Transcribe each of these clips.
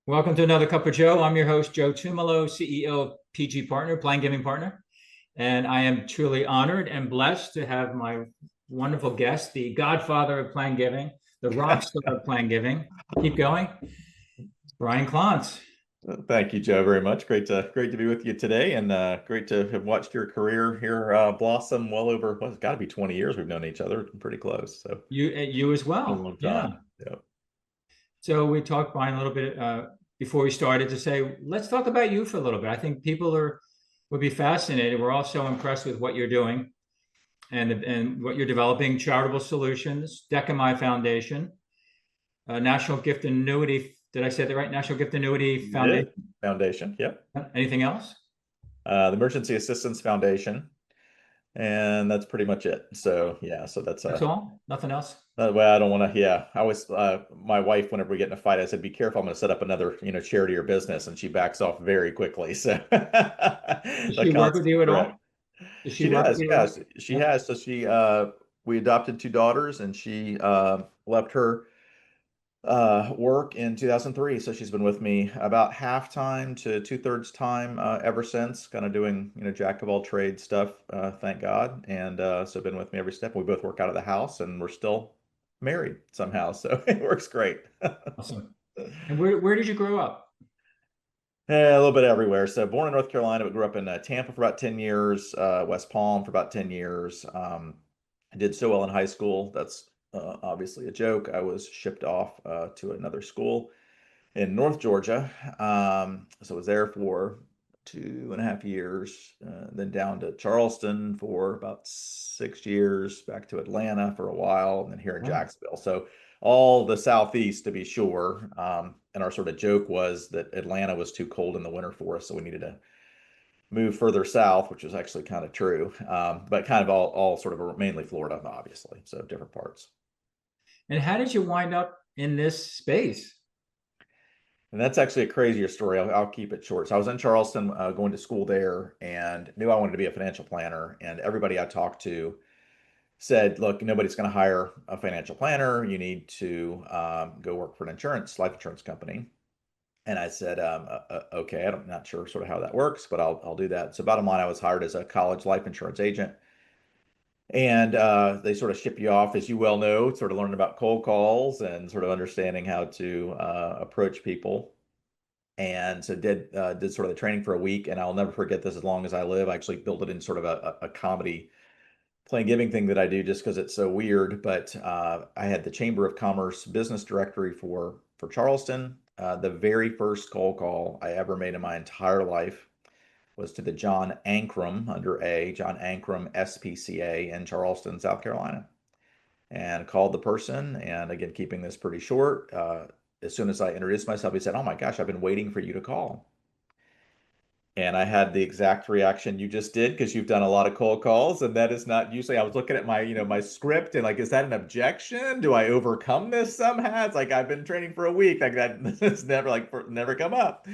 Welcome to another Cup of Joe. I'm your host, Joe Tumalo, CEO of PG Partner, Plan Giving Partner. And I am truly honored and blessed to have my wonderful guest, the Godfather of Plan Giving, the rock star of Plan Giving. Keep going, Bryan Clontz. Thank you, Joe, very much. Great to be with you today, and great to have watched your career here blossom well over. Well, it's got to be 20 years we've known each other, pretty close. So You as a well. long Yeah. time. Yeah. So we talked, Bryan, a little bit before we started to say, let's talk about you for a little bit. I think people would be fascinated. We're all so impressed with what you're doing and what you're developing. Charitable Solutions, Decamai Foundation, National Gift Annuity. Did I say that right? National Gift Annuity You Foundation. did. Foundation. Yep. Anything else? The Emergency Assistance Foundation, and that's pretty much it. So yeah, so that's That's all. Nothing else. well, I don't want to. Yeah, I always my wife, whenever we get in a fight, I said, "Be careful! I'm going to set up another, charity or business," and she backs off very quickly. So Does the she work with constant you at threat. all? Does she She work with does, you at yes. all? She Yeah. has. So we adopted two daughters, and she left her work in 2003. So she's been with me about half time to two-thirds time ever since, kind of doing, jack of all trades stuff, thank God. And so been with me every step. We both work out of the house, and we're still married somehow. So it works great. Awesome. And where did you grow up? Yeah, a little bit everywhere. So born in North Carolina, but grew up in Tampa for about 10 years, West Palm for about 10 years. I did so well in high school. That's obviously a joke. I was shipped off to another school in North Georgia. So I was there for 2.5 years, then down to Charleston for about 6 years, back to Atlanta for a while, and then here in Oh, Jacksonville. So all the Southeast, to be sure. And our sort of joke was that Atlanta was too cold in the winter for us, so we needed to move further south, which was actually kind of true. But kind of all sort of mainly Florida, obviously, so different parts. and how did you wind up in this space? And that's actually a crazier story. I'll keep it short. So I was in Charleston, going to school there, and knew I wanted to be a financial planner. And everybody I talked to said, "Look, nobody's going to hire a financial planner. You need to go work for an life insurance company." And I said, "Okay, I'm not sure sort of how that works, but I'll do that." So bottom line, I was hired as a college life insurance agent. And they sort of ship you off, as you well know, sort of learning about cold calls and sort of understanding how to approach people. And so did sort of the training for a week, and I'll never forget this as long as I live. I actually built it in sort of a comedy plain giving thing that I do just because it's so weird. But I had the Chamber of Commerce business directory for Charleston. The very first cold call I ever made in my entire life was to the John Ankrum John Ankrum SPCA in Charleston, South Carolina, and called the person. And again, keeping this pretty short, as soon as I introduced myself, he said, "Oh my gosh, I've been waiting for you to call." And I had the exact reaction you just did because you've done a lot of cold calls, and that is not usually. I was looking at my script and like, is that an objection? Do I overcome this somehow? It's like I've been training for a week. Like that has never come up.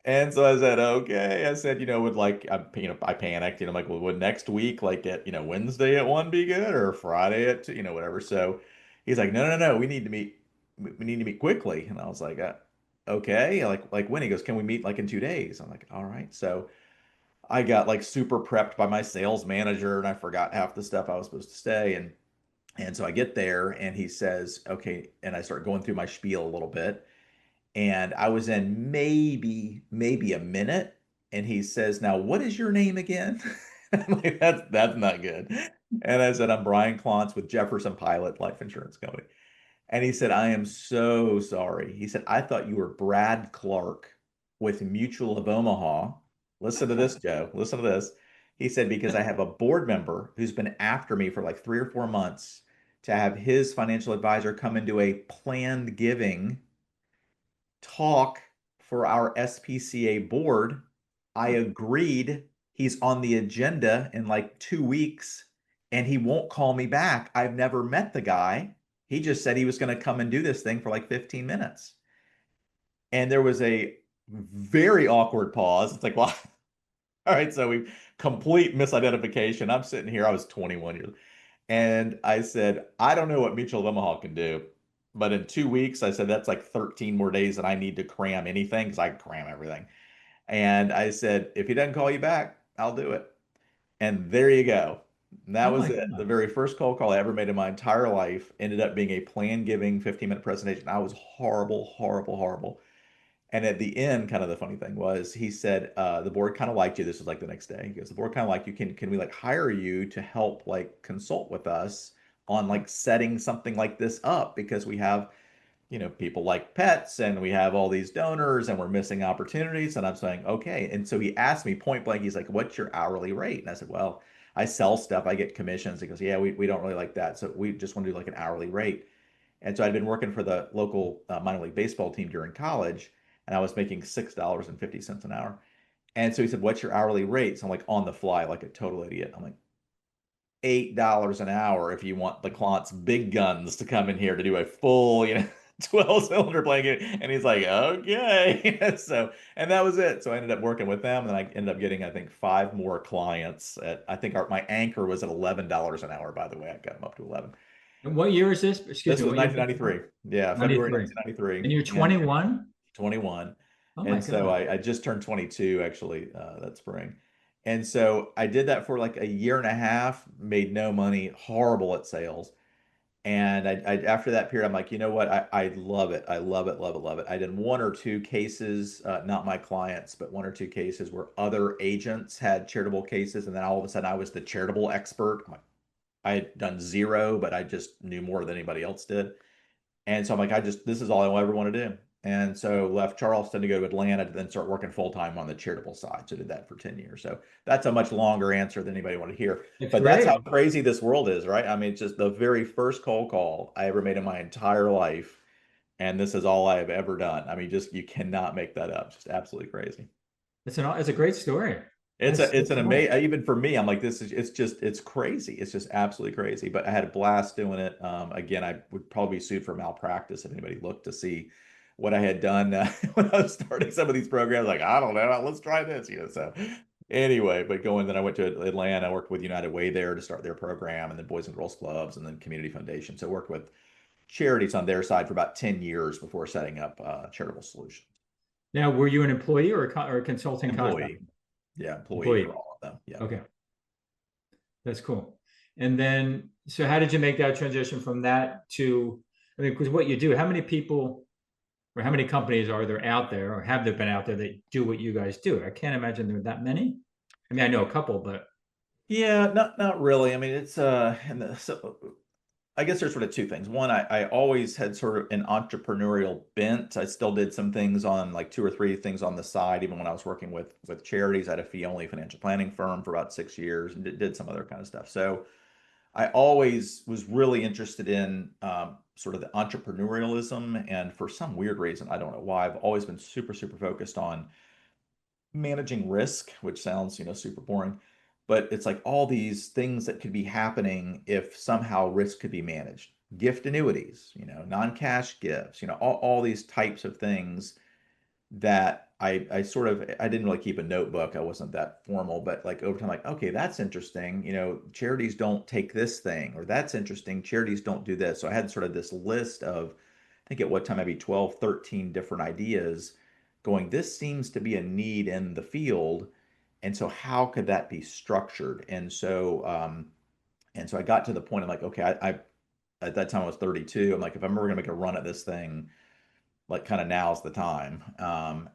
And so I said, okay. I said, would I panicked. I'm like, well, would next week, like at Wednesday at 1 be good, or Friday at 2, whatever. So he's like, no, no, no, we need to meet. We need to meet quickly. And I was like, okay, like when? He goes, can we meet like in 2 days? I'm like, all right. So I got like super prepped by my sales manager, and I forgot half the stuff I was supposed to say. And so I get there, and he says, okay, and I start going through my spiel a little bit, and I was in maybe a minute, and he says, "Now, what is your name again?" I'm like, that's not good. And I said, "I'm Bryan Clontz with Jefferson Pilot Life Insurance Company." And he said, "I am so sorry." He said, "I thought you were Brad Clark with Mutual of Omaha." Listen to this, Joe. Listen to this. He said, "Because I have a board member who's been after me for like 3 or 4 months to have his financial advisor come into a planned giving talk for our SPCA board. I agreed. He's on the agenda in like 2 weeks, and he won't call me back. I've never met the guy. He just said he was going to come and do this thing for like 15 minutes." And there was a very awkward pause. It's like, well, all right, so we complete misidentification. I'm sitting here, I was 21 years, and I said, "I don't know what Mutual of Omaha can do, But in 2 weeks, I said, that's like 13 more days than I need to cram anything because I can cram everything. And I said, if he doesn't call you back, I'll do it. And there you go. And that Oh was my it. The God. very first cold call I ever made in my entire life ended up being a plan giving 15-minute presentation. I was horrible, horrible, horrible. And at the end, kind of the funny thing was he said, the board kind of liked you. This was like the next day. He goes, the board kind of liked you. Can we like hire you to help like consult with us on like setting something like this up? Because we have, people like pets and we have all these donors and we're missing opportunities. And I'm saying, okay. And so he asked me point blank, he's like, what's your hourly rate? And I said, well, I sell stuff, I get commissions. He goes, yeah, we don't really like that. So we just want to do like an hourly rate. And so I'd been working for the local minor league baseball team during college, and I was making $6.50 an hour. And so he said, what's your hourly rate? So I'm like on the fly, like a total idiot. I'm like, $8 an hour if you want the Clontz big guns to come in here to do a full, 12 cylinder blanket. And he's like, okay. So, and that was it. So I ended up working with them. And then I ended up getting, I think, five more clients at, I think my anchor was at $11 an hour, by the way. I got them up to 11. And what year is this? Excuse This me, was what year? 1993. Yeah, February 93. 1993. And you're And 21? 21. Oh my And so God. I just turned 22 actually that spring. And so I did that for like a year and a half, made no money, horrible at sales. And after that period, I'm like, you know what? I love it. I love it, love it, love it. I did one or two cases, not my clients, but one or two cases where other agents had charitable cases. And then all of a sudden I was the charitable expert. I had done zero, but I just knew more than anybody else did. And so I'm like, this is all I ever want to do. And so left Charleston to go to Atlanta to then start working full time on the charitable side. So did that for 10 years. So that's a much longer answer than anybody want to hear. It's But that's how great. crazy this world is, right? I mean, it's just the very first cold call I ever made in my entire life. And this is all I have ever done. I mean, just you cannot make that up. Just absolutely crazy. It's a great story. That's It's so an cool. amazing, even for me, I'm like, it's crazy. It's just absolutely crazy. But I had a blast doing it. Again, I would probably be sued for malpractice if anybody looked to see what I had done when I was starting some of these programs. Like, I don't know, let's try this, So anyway, but then I went to Atlanta. I worked with United Way there to start their program, and then Boys and Girls Clubs, and then Community Foundation. So I worked with charities on their side for about 10 years before setting up Charitable Solutions. Now, were you an employee or a consulting Employee. contractor? Yeah, employee for Employee. all of them. Yeah. Okay, that's cool. And then, so how did you make that transition from that to, I mean, because what you do, how many people or how many companies are there out there or have there been out there that do what you guys do? I can't imagine there are that many. I mean, I know a couple, but Yeah, not really. I mean, it's so I guess there's sort of two things. One, I always had sort of an entrepreneurial bent. I still did some things on like two or three things on the side, even when I was working with charities. I had a fee only financial planning firm for about 6 years and did some other kind of stuff. So I always was really interested in sort of the entrepreneurialism, and for some weird reason, I don't know why, I've always been super, super focused on managing risk, which sounds, super boring, but it's like all these things that could be happening if somehow risk could be managed. Gift annuities, non-cash gifts, all these types of things that I sort of I didn't really keep a notebook. I wasn't that formal, but like over time, like, okay, that's interesting. Charities don't take this thing, or that's interesting. Charities don't do this. So I had sort of this list of, I think at what time maybe 12, 13 different ideas going, this seems to be a need in the field. And so how could that be structured? And so I got to the point, I'm like, okay, I at that time I was 32. I'm like, if I'm ever gonna make a run at this thing, like kind of now's the time.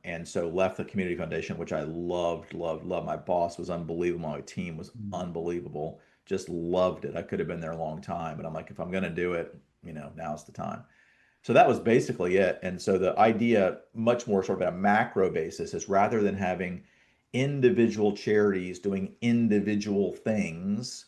And so left the community foundation, which I loved, loved, loved. My boss was unbelievable. My team was unbelievable. Just loved it. I could have been there a long time, but I'm like, if I'm going to do it, now's the time. So that was basically it. And so the idea, much more sort of at a macro basis, is rather than having individual charities doing individual things,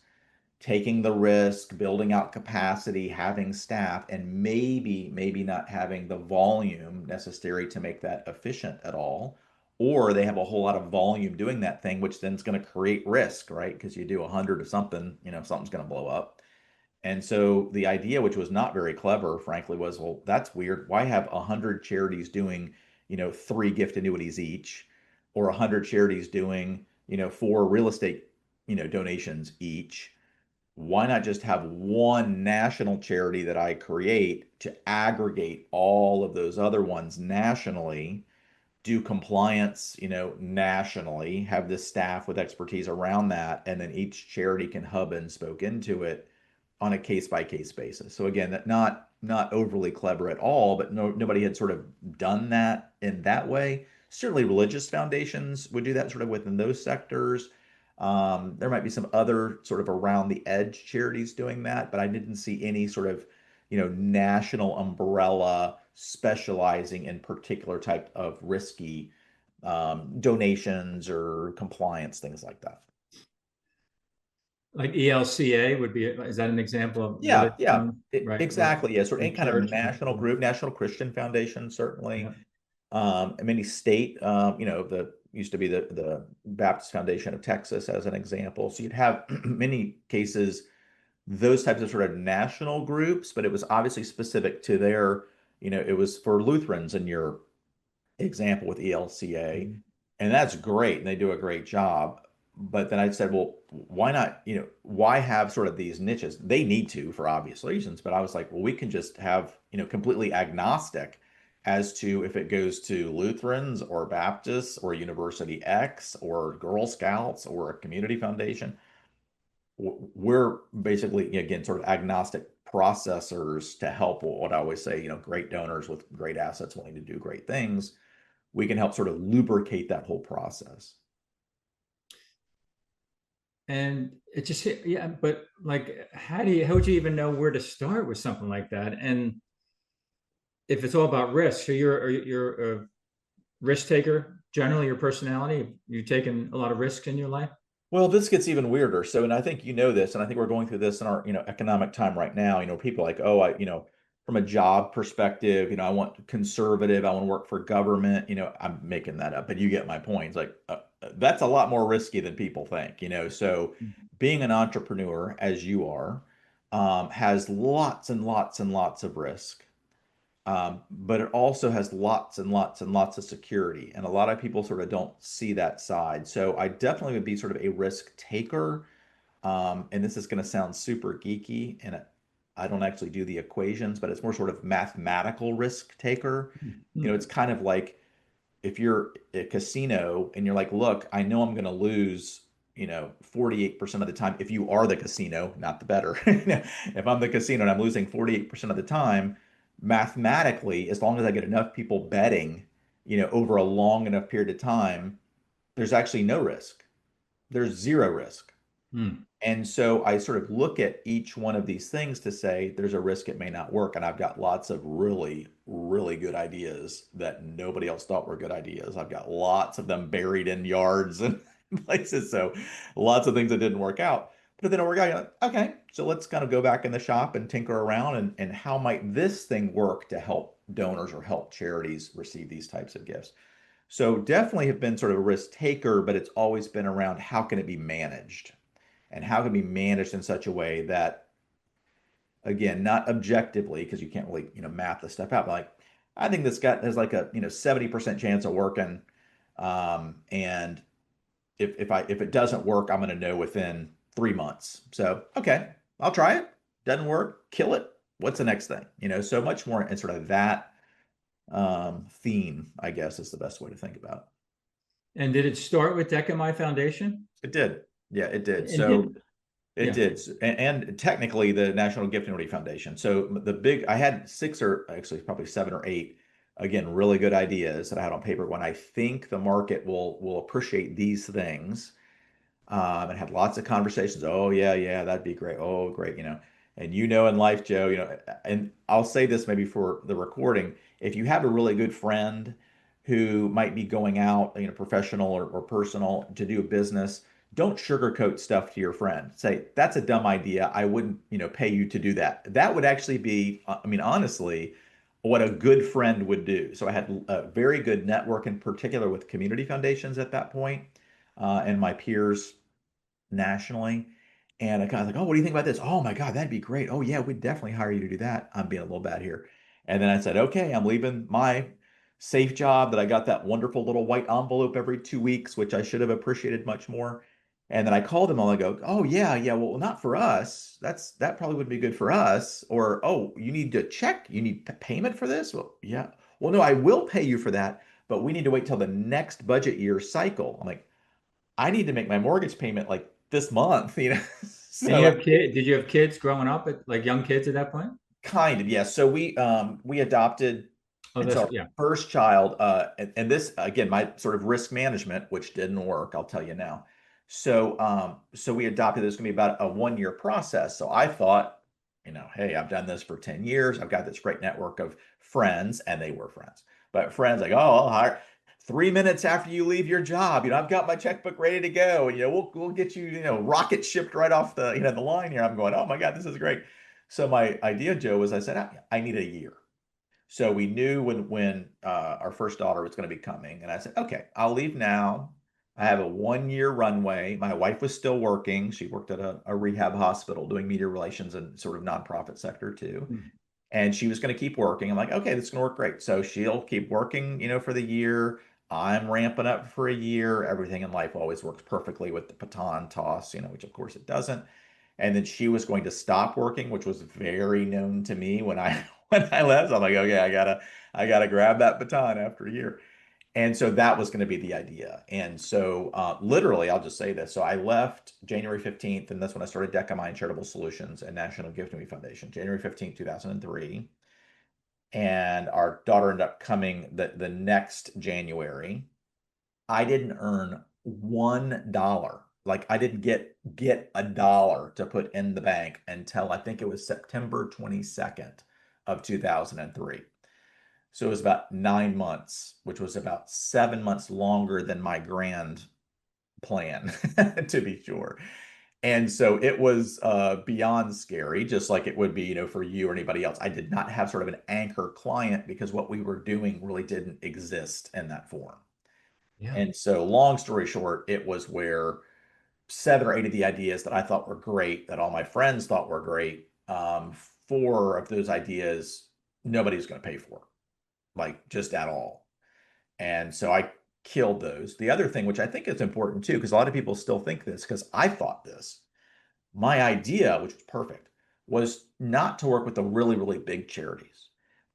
taking the risk, building out capacity, having staff, and maybe not having the volume necessary to make that efficient at all. Or they have a whole lot of volume doing that thing, which then is going to create risk, right? Because you do 100 of something, something's going to blow up. And so the idea, which was not very clever, frankly, was, well, that's weird. Why have 100 charities doing, three gift annuities each, or 100 charities doing, four real estate, donations each? why not just have one national charity that I create to aggregate all of those other ones nationally, do compliance, nationally, have this staff with expertise around that, and then each charity can hub and spoke into it on a case by case basis. So again, that not overly clever at all, but nobody had sort of done that in that way. Certainly, religious foundations would do that sort of within those sectors. There might be some other sort of around the edge charities doing that, but I didn't see any sort of national umbrella specializing in particular type of risky donations or compliance, things like that. Like ELCA would be, is that an example of Yeah, religious yeah, right? exactly. Yeah, sort of any And kind of church. national group, National Christian Foundation, certainly. Yeah. Many state, the used to be the Baptist Foundation of Texas as an example. So you'd have many cases, those types of sort of national groups, but it was obviously specific to their, it was for Lutherans in your example with ELCA, Mhm. and that's great, and they do a great job. But then I said, well, why not, why have sort of these niches? They need to for obvious reasons, but I was like, well, we can just have, completely agnostic as to if it goes to Lutherans or Baptists or University X or Girl Scouts or a community foundation. We're basically, again, sort of agnostic processors to help what I always say, great donors with great assets wanting to do great things. We can help sort of lubricate that whole process. And it just, yeah, but like, how would you even know where to start with something like that? And if it's all about risk, so you're a risk taker, generally your personality, you've taken a lot of risks in your life. Well, this gets even weirder. So, and I think you know this, and I think we're going through this in our, economic time right now. People are like, oh, from a job perspective, I want conservative, I want to work for government. I'm making that up, but you get my point. It's like that's a lot more risky than people think. So, being an entrepreneur, as you are, has lots and lots and lots of risk. But it also has lots and lots and lots of security. And a lot of people sort of don't see that side. So I definitely would be sort of a risk taker. And this is going to sound super geeky, and I don't actually do the equations, but it's more sort of mathematical risk taker. Mhm. It's kind of like if you're a casino and you're like, look, I know I'm going to lose, 48% of the time. If you are the casino, not the better. If I'm the casino and I'm losing 48% of the time, mathematically, as long as I get enough people betting, over a long enough period of time, there's actually no risk. There's zero risk. Mm. And so I sort of look at each one of these things to say there's a risk it may not work. And I've got lots of really, really good ideas that nobody else thought were good ideas. I've got lots of them buried in yards and places. So lots of things that didn't work out. But then it worked out. You're like, okay, so let's kind of go back in the shop and tinker around and how might this thing work to help donors or help charities receive these types of gifts. So definitely have been sort of a risk taker, but it's always been around how can it be managed? And how can it be managed in such a way that, again, not objectively, because you can't really, map this stuff out, but like, I think this guy has like a, 70% chance of working. And if it doesn't work, I'm going to know within 3 months. So, okay, I'll try it. Doesn't work, kill it. What's the next thing? So much more in sort of that theme, I guess is the best way to think about And did it start with Decamai Foundation? it. It did. Yeah, it did. And So did, it yeah. did. And technically the National Gift and Charity Foundation. So I had six or actually probably seven or eight, again, really good ideas that I had on paper when I think the market will appreciate these things. And had lots of conversations. Oh yeah, yeah, that'd be great. Oh, great, And in life, Joe, and I'll say this maybe for the recording, if you have a really good friend who might be going out, professional or personal to do a business, don't sugarcoat stuff to your friend. Say, that's a dumb idea. I wouldn't, pay you to do that. That would actually be, I mean, honestly, what a good friend would do. So I had a very good network in particular with community foundations at that point, and my peers nationally. And I kind of like, oh, what do you think about this? Oh my God, that'd be great. Oh yeah, we'd definitely hire you to do that. I'm being a little bad here. And then I said, okay, I'm leaving my safe job that I got that wonderful little white envelope every 2 weeks, which I should have appreciated much more. And then I called them all. I go, oh yeah, yeah. Well, not for us. That probably would be good for us. Or oh, you need to check. You need payment for this. Well, yeah. Well, no, I will pay you for that, but we need to wait till the next budget year cycle. I'm like, I need to make my mortgage payment like this month, you know. And you So have kids? Did you have kids growing up, like young kids at that point? kind of, yeah. So we adopted, Oh, and so that's our yeah. first child, and this again, my sort of risk management, which didn't work, I'll tell you now. So we adopted this gonna be about a 1 year process. So I thought, hey, I've done this for 10 years. I've got this great network of friends, and they were friends. But friends like, oh, I'll hire 3 minutes after you leave your job, I've got my checkbook ready to go. And we'll get you, rocket shipped right off the line here. I'm going, oh my God, this is great. So my idea, Joe, was I said, I need a year. So we knew when our first daughter was going to be coming, and I said, okay, I'll leave now. I have a 1 year runway. My wife was still working. She worked at a rehab hospital doing media relations and sort of nonprofit sector too. Hmm. And she was going to keep working. I'm like, okay, this is going to work great. So she'll keep working, for the year. I'm ramping up for a year. Everything in life always works perfectly with the baton toss, which of course it doesn't. And then she was going to stop working, which was very known to me when I when I left. So I'm like, okay, I gotta grab that baton after a year. And so that was going to be the idea. And so literally, I'll just say this. So I left January 15th, and that's when I started Charitable Solutions and National Gift Me Foundation, January 15th, 2003. And our daughter ended up coming the next January. I didn't earn $1. Like I didn't get a dollar to put in the bank until I think it was September 22nd of 2003. So it was about 9 months, which was about 7 months longer than my grand plan, to be sure. And so it was beyond scary, just like it would be, for you or anybody else. I did not have sort of an anchor client because what we were doing really didn't exist in that form. Yeah. And so, long story short, it was where 7 or 8 of the ideas that I thought were great, that all my friends thought were great, 4 of those ideas, nobody's going to pay for, like just at all. And so I killed those. The other thing, which I think is important too, because a lot of people still think this, because I thought this, my idea, which was perfect, was not to work with the really, really big charities.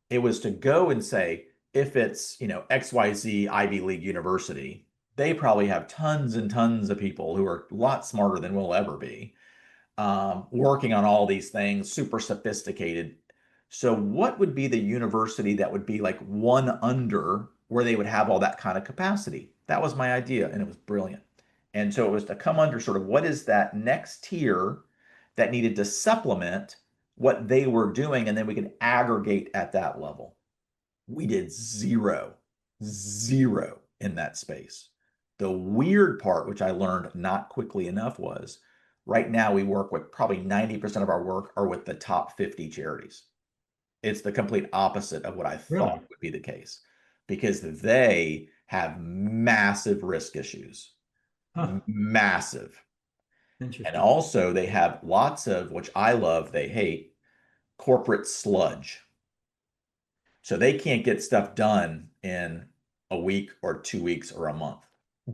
It was to go and say, if it's, XYZ Ivy League University, they probably have tons and tons of people who are a lot smarter than we'll ever be, working on all these things, super sophisticated. So, what would be the university that would be like one under where they would have all that kind of capacity? That was my idea, and it was brilliant. And so it was to come under sort of what is that next tier that needed to supplement what they were doing, and then we could aggregate at that level. We did zero, zero in that space. The weird part, which I learned not quickly enough, was right now we work with probably 90% of our work are with the top 50 charities. It's the complete opposite of what I thought Really? would be the case because they have massive risk issues, Huh. massive. And Interesting. also, they have lots of, which I love, they hate, corporate sludge. So they can't get stuff done in a week or 2 weeks or a month.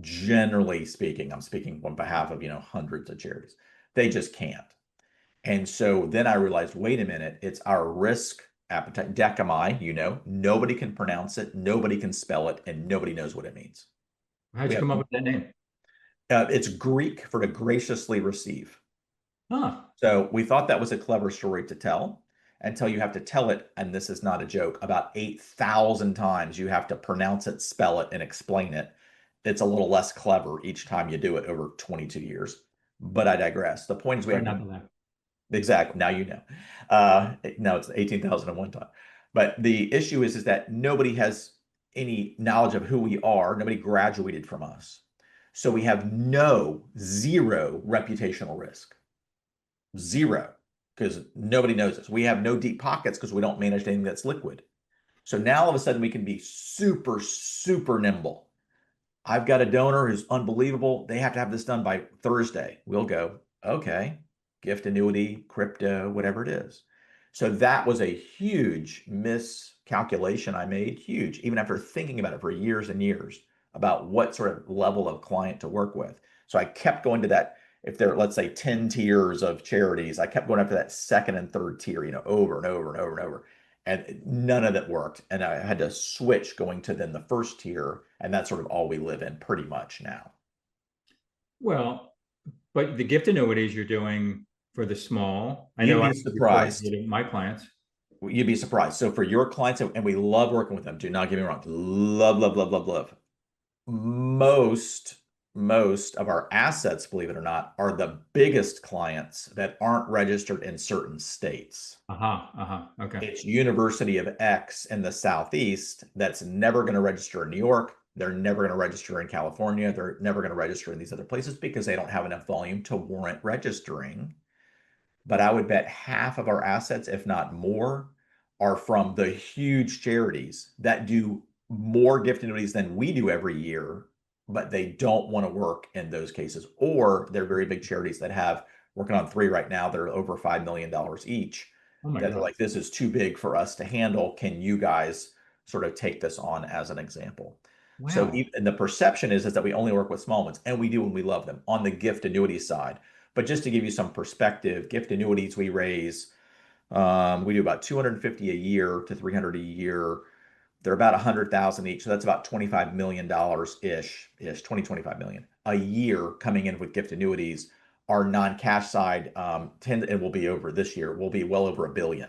Generally speaking, I'm speaking on behalf of, hundreds of charities. They just can't. And so then I realized, wait a minute, it's our risk appetite, decami, nobody can pronounce it, nobody can spell it, and nobody knows what it means. How'd We you have come up with that name? it's Greek for to graciously receive. Huh. So we thought that was a clever story to tell until you have to tell it, and this is not a joke, about 8,000 times. You have to pronounce it, spell it, and explain it. It's a little less clever each time you do it over 22 years. But I digress. The point is we Try have not to laugh. exactly now now it's 18,001 time. But the issue is that nobody has any knowledge of who we are. Nobody graduated from us. So we have zero reputational risk. Zero, because nobody knows us. We have no deep pockets because we don't manage anything that's liquid. So now all of a sudden we can be super, super nimble. I've got a donor who's unbelievable. They have to have this done by Thursday. We'll go, okay, gift annuity, crypto, whatever it is. So that was a huge miscalculation I made, huge, even after thinking about it for years and years about what sort of level of client to work with. So I kept going to that. If there, let's say 10 tiers of charities, I kept going after that second and third tier, over and over and over and over. And none of it worked. And I had to switch going to then the first tier. And that's sort of all we live in pretty much now. Well, but the gift annuities you're doing for the small, I You'd know I be report surprised. to my clients. You'd be surprised. So for your clients, and we love working with them, do not get me wrong. Love, love, love, love, love. Most of our assets, believe it or not, are the biggest clients that aren't registered in certain states. Okay. It's University of X in the Southeast that's never going to register in New York. They're never going to register in California. They're never going to register in these other places because they don't have enough volume to warrant registering. But I would bet half of our assets, if not more, are from the huge charities that do more gift annuities than we do every year, but they don't want to work in those cases. Or they're very big charities that have, working on 3 right now, they're over $5 million each, Oh my that are God. like, this is too big for us to handle. Can you guys sort of take this on as an example? So Wow. even the perception is that we only work with small ones, and we do, and we love them on the gift annuity side. But just to give you some perspective, gift annuities we raise, we do about 250 a year to 300 a year. They're about 100,000 each, so that's about $25 million ish, 25 million a year coming in with gift annuities. Our non-cash side, and will be over this year, will be well over $1 billion.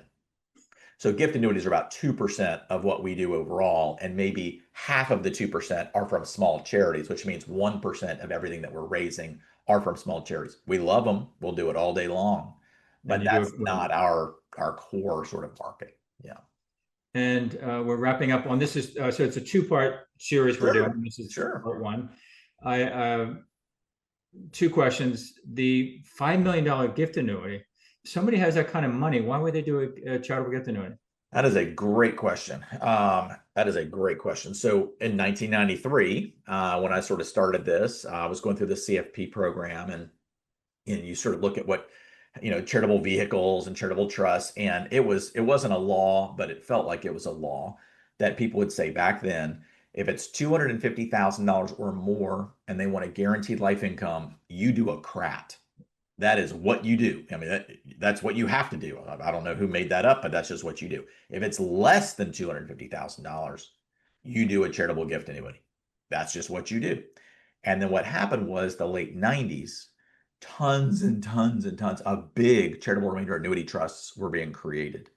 So gift annuities are about 2% of what we do overall, and maybe half of the 2% are from small charities, which means 1% of everything that we're raising are from small charities. We love them. We'll do it all day long, And but you do that's it well. not our core sort of market. Yeah. And we're wrapping up on this is so it's a two-part series we're doing. Sure. This is Sure. part one. I two questions. The $5 million gift annuity. Somebody has that kind of money. Why would they do a charitable gift annuity? That is a great question. That is a great question. So in 1993, when I sort of started this, I was going through the CFP program, and you sort of look at what, charitable vehicles and charitable trusts, and it wasn't a law, but it felt like it was a law that people would say back then, if it's $250,000 or more and they want a guaranteed life income, you do a CRAT. That is what you do. I mean, that's what you have to do. I don't know who made that up, but that's just what you do. If it's less than $250,000, you do a charitable gift annuity. That's just what you do. And then what happened was the late 90s, tons and tons and tons of big charitable remainder annuity trusts were being created.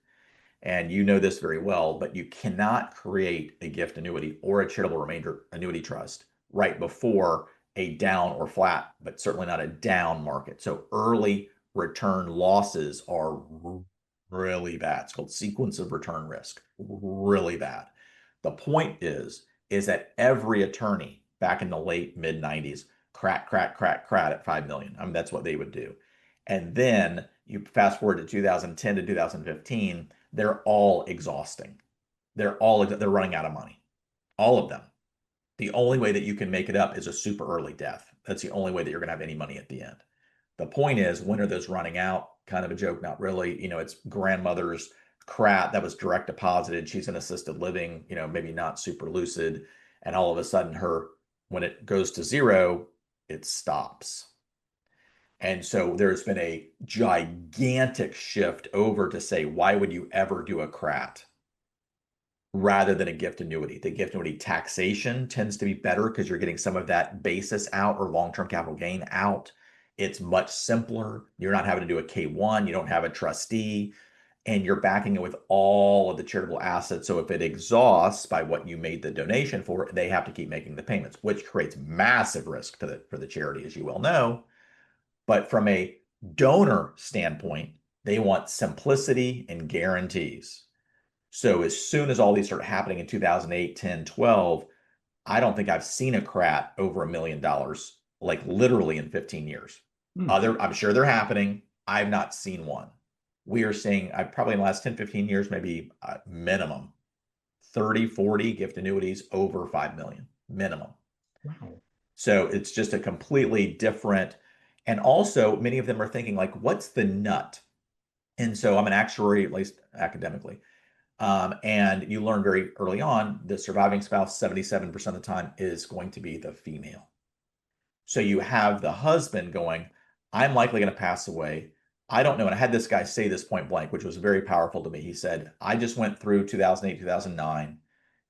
And you know this very well, but you cannot create a gift annuity or a charitable remainder annuity trust right before a down or flat, but certainly not a down market. So early return losses are really bad. It's called sequence of return risk, really bad. The point is that every attorney back in the late mid 90s, crack at 5 million. I mean, that's what they would do. And then you fast forward to 2010 to 2015, they're all exhausting. They're running out of money. All of them. The only way that you can make it up is a super early death. That's the only way that you're going to have any money at the end. The point is, when are those running out? Kind of a joke, not really. It's grandmother's CRAT that was direct deposited. She's in assisted living, maybe not super lucid. And all of a sudden, when it goes to zero, it stops. And so there's been a gigantic shift over to say, why would you ever do a CRAT rather than a gift annuity? The gift annuity taxation tends to be better because you're getting some of that basis out or long-term capital gain out. It's much simpler. You're not having to do a K1. You don't have a trustee, and you're backing it with all of the charitable assets. So if it exhausts by what you made the donation for, they have to keep making the payments, which creates massive risk for the charity, as you well know. But from a donor standpoint, they want simplicity and guarantees. So as soon as all these started happening in 2008, 10, 12, I don't think I've seen a CRAT over $1 million, like literally in 15 years. Hmm. I'm sure they're happening. I've not seen one. We are seeing, probably in the last 10, 15 years, maybe minimum 30, 40 gift annuities over 5 million, minimum. Wow. So it's just a completely different. And also, many of them are thinking, like, what's the nut? And so I'm an actuary, at least academically. And you learn very early on the surviving spouse, 77% of the time, is going to be the female. So you have the husband going, I'm likely going to pass away. I don't know. And I had this guy say this point blank, which was very powerful to me. He said, I just went through 2008, 2009.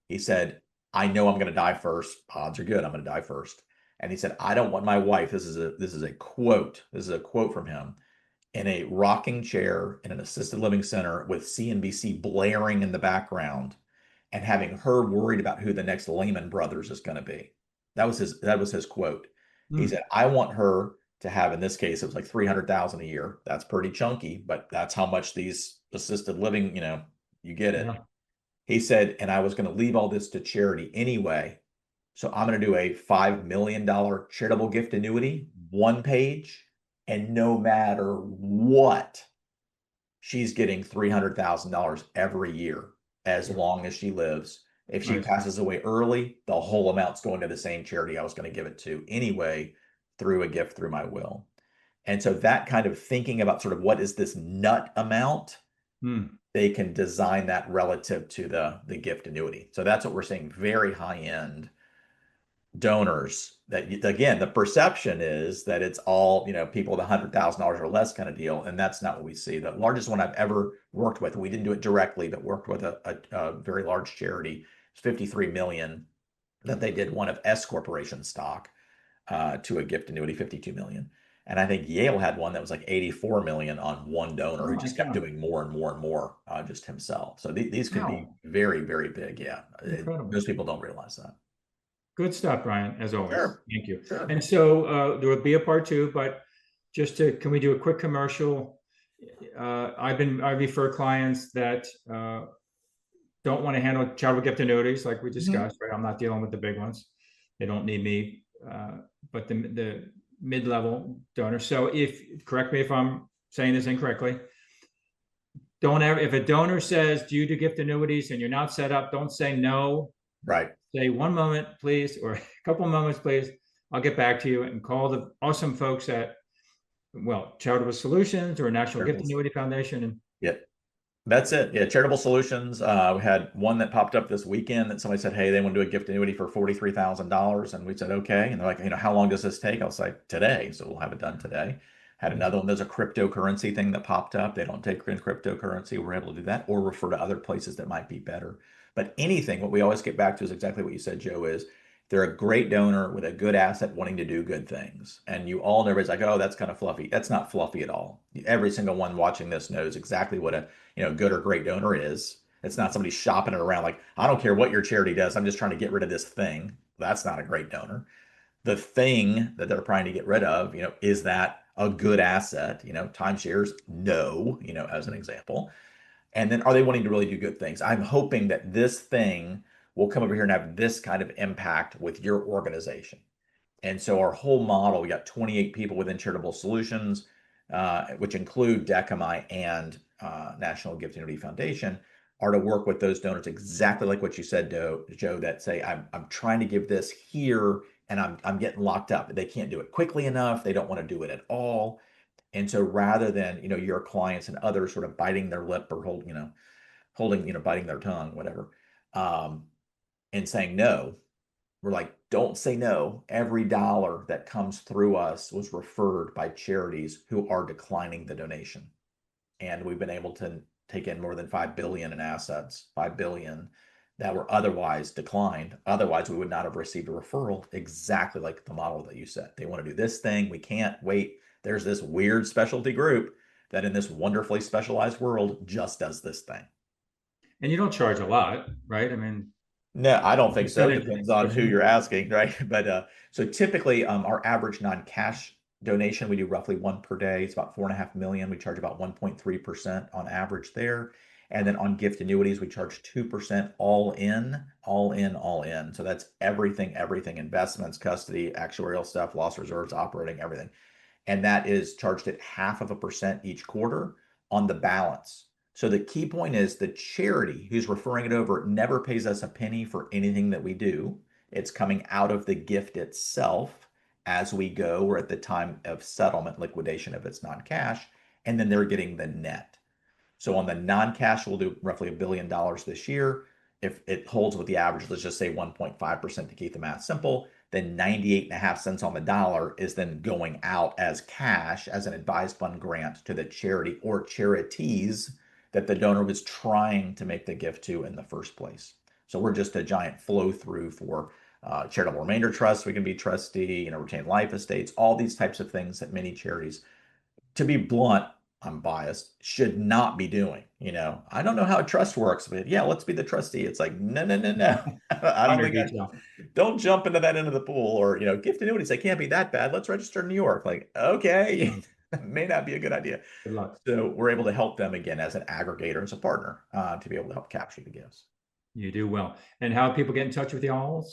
He said, I know I'm going to die first. Odds are good. I'm going to die first. And he said, I don't want my wife. This is a quote. This is a quote from him in a rocking chair in an assisted living center with CNBC blaring in the background and having her worried about who the next Lehman Brothers is going to be. That was his quote. He Hmm. said, I want her to have, in this case, it was like 300,000 a year. That's pretty chunky, but that's how much these assisted living, you get it. Yeah. He said, and I was going to leave all this to charity anyway. So I'm going to do a $5 million charitable gift annuity, one page, and no matter what, she's getting $300,000 every year as long as she lives. If she Nice. passes away early, the whole amount's going to the same charity I was going to give it to anyway through a gift through my will. And so that kind of thinking about sort of what is this nut amount, Hmm. they can design that relative to the gift annuity. So that's what we're seeing, very high end donors that again, the perception is that it's all, people with $100,000 or less kind of deal. And that's not what we see. The largest one I've ever worked with, we didn't do it directly, but worked with a very large charity, 53 million that they did one of S Corporation stock to a gift annuity, 52 million. And I think Yale had one that was like 84 million on one donor Oh who my just kept God. doing more and more and more just himself. So these could be Wow. very, very big. Yeah. Incredible. Most people don't realize that. Good stuff, Brian, as always. Sure. Thank you. Sure. And so there will be a part two, but can we do a quick commercial? I refer clients that don't want to handle charitable gift annuities like we Mhm. discussed, right? I'm not dealing with the big ones. They don't need me, but the mid-level donors. So correct me if I'm saying this incorrectly, don't ever, if a donor says, do you do gift annuities and you're not set up, don't say no. Right. Say one moment, please, or a couple moments, please. I'll get back to you and call the awesome folks at, well, Charitable Solutions or National Gift Charitable. Annuity Foundation. And Yeah. That's it. Yeah, Charitable Solutions. We had one that popped up this weekend that somebody said, "Hey, they want to do a gift annuity for $43,000," and we said, "Okay." And they're like, "How long does this take?" I was like, "Today." So we'll have it done today. Had nice. another one. There's a cryptocurrency thing that popped up. They don't take in cryptocurrency. We're able to do that, or refer to other places that might be better. But anything, what we always get back to is exactly what you said, Joe. Is they're a great donor with a good asset wanting to do good things. And you all know, everybody's like, oh, that's kind of fluffy. That's not fluffy at all. Every single one watching this knows exactly what a good or great donor is. It's not somebody shopping it around like, I don't care what your charity does. I'm just trying to get rid of this thing. That's not a great donor. The thing that they're trying to get rid of, is that a good asset? Timeshares, no, as an example. And then are they wanting to really do good things? I'm hoping that this thing will come over here and have this kind of impact with your organization. And so our whole model, we got 28 people within Charitable Solutions, which include Decami and National Gift Unity Foundation, are to work with those donors exactly like what you said, Joe, that say, I'm trying to give this here and I'm getting locked up. They can't do it quickly enough. They don't want to do it at all. And so rather than, your clients and others sort of biting their lip or holding, biting their tongue, whatever, um, and saying no, we're like, don't say no. Every dollar that comes through us was referred by charities who are declining the donation. And we've been able to take in more than 5 billion in assets, 5 billion that were otherwise declined. Otherwise, we would not have received a referral, exactly like the model that you said. They want to do this thing. We can't wait. There's this weird specialty group that in this wonderfully specialized world just does this thing. And you don't charge a lot, right? I mean, No, I don't think so. percentage Depends on who person. you're asking, right? But so typically, our average non-cash donation, we do roughly one per day. It's about 4.5 million. We charge about 1.3% on average there. And then on gift annuities, we charge 2% all in, all in, all in. So that's everything, investments, custody, actuarial stuff, loss reserves, operating, everything. And that is charged at 0.5% each quarter on the balance. So the key point is the charity who's referring it over never pays us a penny for anything that we do. It's coming out of the gift itself as we go or at the time of settlement, liquidation if it's non-cash, and then they're getting the net. So on the non-cash, we'll do roughly $1 billion this year. If it holds with the average, let's just say 1.5% to keep the math simple, then 98.5 cents on the dollar is then going out as cash as an advised fund grant to the charity or charities that the donor was trying to make the gift to in the first place. So we're just a giant flow through for charitable remainder trusts. We can be trustee, retained life estates, all these types of things that many charities, to be blunt, I'm biased, should not be doing. I don't know how a trust works, but yeah, let's be the trustee. It's like, no, no, no, no. I don't think don't jump into that end of the pool, or, gift annuities. They can't be that bad. Let's register in New York. Like, okay, may not be a good idea. Good luck. So we're able to help them again as an aggregator, as a partner, to be able to help capture the gifts. You do well. And how people get in touch with y'all?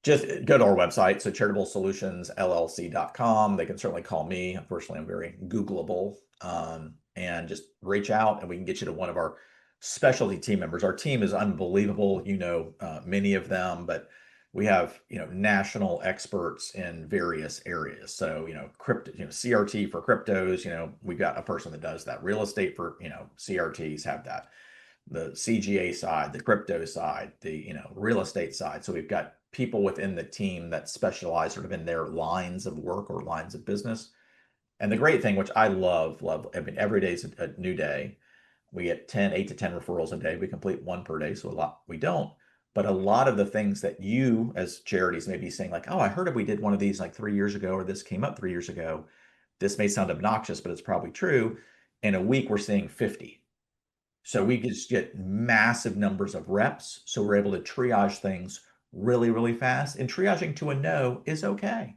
Just go to our website, so charitablesolutionsllc.com. They can certainly call me. Unfortunately, I'm very Googleable, and just reach out, and we can get you to one of our specialty team members. Our team is unbelievable. Many of them, but we have national experts in various areas. So crypto, CRT for cryptos. We've got a person that does that. Real estate for CRTs have that. The CGA side, the crypto side, the real estate side. So we've got people within the team that specialize sort of in their lines of work or lines of business. And the great thing, which I love, I mean, every day is a new day. We get 8 to 10 referrals a day. We complete one per day, so a lot we don't. But a lot of the things that you as charities may be saying, like, oh, I heard we did one of these like 3 years ago, or this came up 3 years ago. This may sound obnoxious, but it's probably true. In a week, we're seeing 50. So we just get massive numbers of reps. So we're able to triage things really, really fast. And triaging to a no is okay.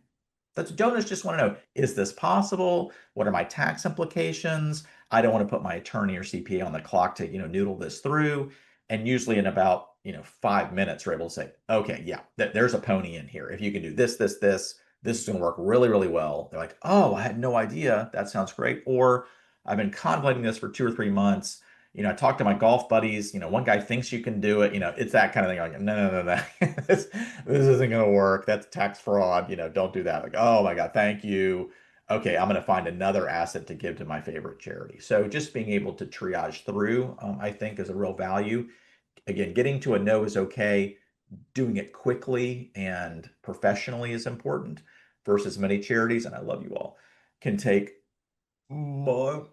Donors just want to know, is this possible? What are my tax implications? I don't want to put my attorney or CPA on the clock to, noodle this through. And usually in about, 5 minutes, we're able to say, okay, yeah, there's a pony in here. If you can do this is going to work really, really well. They're like, oh, I had no idea. That sounds great. Or I've been contemplating this for 2 or 3 months. I talked to my golf buddies, one guy thinks you can do it, it's that kind of thing. Like, no. this isn't going to work. That's tax fraud. Don't do that. Like, oh my God, thank you. Okay, I'm going to find another asset to give to my favorite charity. So just being able to triage through, I think, is a real value. Again, getting to a no is okay. Doing it quickly and professionally is important, versus many charities, and I love you all, can take months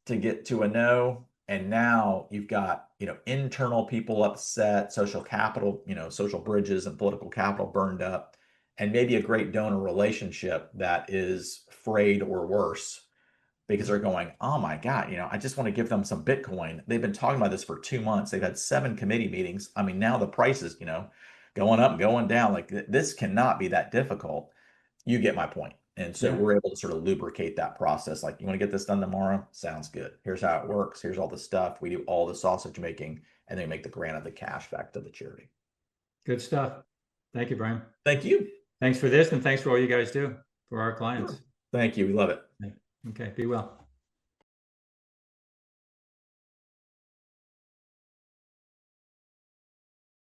to get to a no. And now you've got, internal people upset, social capital, social bridges and political capital burned up, and maybe a great donor relationship that is frayed or worse, because they're going, oh my God, I just want to give them some Bitcoin. They've been talking about this for 2 months. They've had 7 committee meetings. I mean, now the price is, going up, going down. Like, this cannot be that difficult. You get my point. And so we're able to sort of lubricate that process. Like, you want to get this done tomorrow? Sounds good. Here's how it works. Here's all the stuff. We do all the sausage making, and then make the grant of the cash back to the charity. Good stuff. Thank you, Bryan. Thank you. Thanks for this, and thanks for all you guys do for our clients. Sure. Thank you. We love it. Okay, be well.